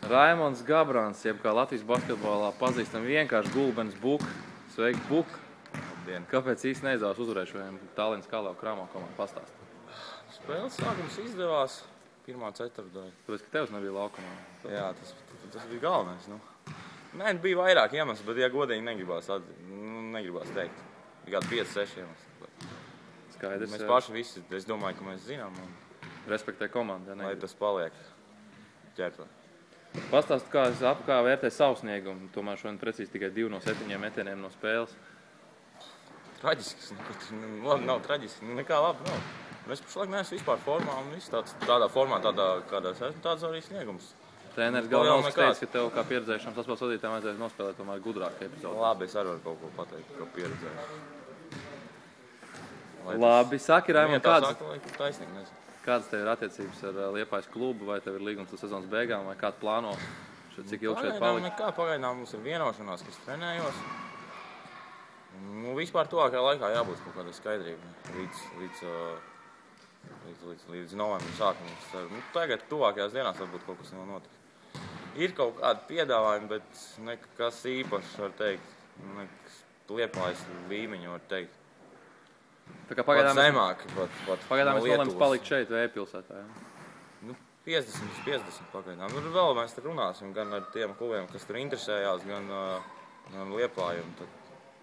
Raimonds Gabrans, jeb kā Latvijas basketbolā pazīstam vienkārši Gulbens Buk. Sveiki, Buk! Labdien! Kāpēc īsti neizdevās uzvarēšajiem Tallinas Kalēvu Kramo komandu pastāst? Spēles sākums izdevās pirmā ceturtdaļa. Tāpēc, ka tevs nebija laukumā. Jā, tas bija galvenais. Nē, bija vairāk iemeslu, bet, ja godīgi negribās teikt. Bija kādi 5-6 iemesli. Skaidrs. Mēs paši visi, es domāju, ka mēs zinām. Respektē komandu, ja lai tas paliek ķertā. Pastāst, kā vērtē savu sniegumu. Tomēr šodien precīzi tikai 2 no 7 metieniem no spēles. Traģisks. Labi, nav traģiski. Nekā labi nav. Mēs pašlaik neesam vispār formā un viss tādā formā, kādā esmu, tāds arī sniegums. Treneris galvenais teica, ka tev kā pieredzējušam saspēles vadītājiem vajadzēs nospēlēt tomēr gudrāk epizodu. Labi, es arī varu kaut ko pateikt, kā pieredzējuši. Labi, saki, Raimond, kādas tev ir attiecības ar Liepājas klubu, vai tev ir līgums uz sezonas beigām, vai kādu plāno? Cik ilgi šeit palikt? Pagaidām mums ir vienošanās, kas trenējos. Vispār tuvākajā laikā jābūt kaut kādai skaidrībai līdz novembra sākumam. Tagad tuvākajās dienās varbūt kaut kas nav notiks. Ir kaut kādi piedāvājumi, bet nekas īpašs, var teikt. Nekas Liepājas līmeņu, var teikt. Tā kā pagaidām es nolēms palikt šeit Vējpilsētā, jā? 50 pagaidām. Vēl mēs te runāsim gan ar tiem klubiem, kas tur interesējās, gan Liepāju.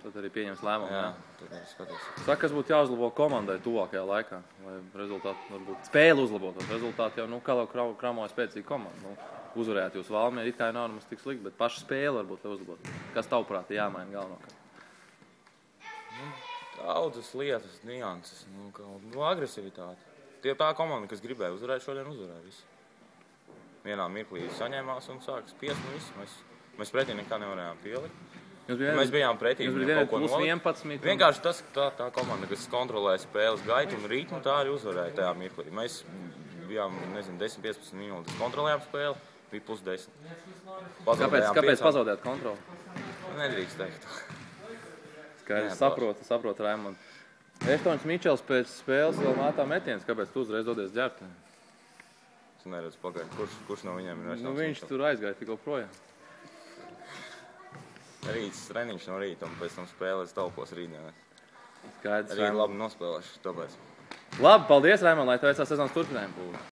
Tad arī pieņems lēmumu. Jā, tad arī skatās. Saka, kas būtu jāuzlabo komandai tuvākajā laikā, lai rezultāti varbūt spēli uzlabotos. Rezultāti jau, Kalēvu Kramo ir spēcīga komanda. Uzvarēt jūs Valmieri, it kā nav nemaz tik slikti, bet paša spēle varbūt, lai uzlabotu. Kas tavuprāt ir jāmaina galvenokārt? Daudzas lietas, nianses, agresivitāte. Tā komanda, kas gribēja uzvarēt, šodien uzvarēja visu. Vienā mirklī saņēmās un sākas spiest un visu. Mēs pretī nekā nevarējām pielikt. Mēs bijām pretī kaut ko nolikt. Vienkārši tā komanda, kas kontrolē spēles gaitu un ritmu, tā arī uzvarēja tajā mirklī. Mēs bijām, 10-15 minūtes kontrolējām spēli, bija +10. Kāpēc pazaudēt kontroli? Nedrīkst teikt. Skaidrs, saprotu, Raimond. Eštons Mičels pēc spēles vēl mētā metiens. Kāpēc tu uzreiz dodies ģērt? Es neredzu pagaidu, kurš no viņiem ir Eštons Mičels. Viņš tur aizgāja tikko projām. Rīts treniņš no rīta un pēc tam spēles taupos rītdienā. Skaidrs, Rīt labi nospēlēšu, tāpēc. Labi, paldies, Raimond, lai tev veicās sezonas turpinājumu.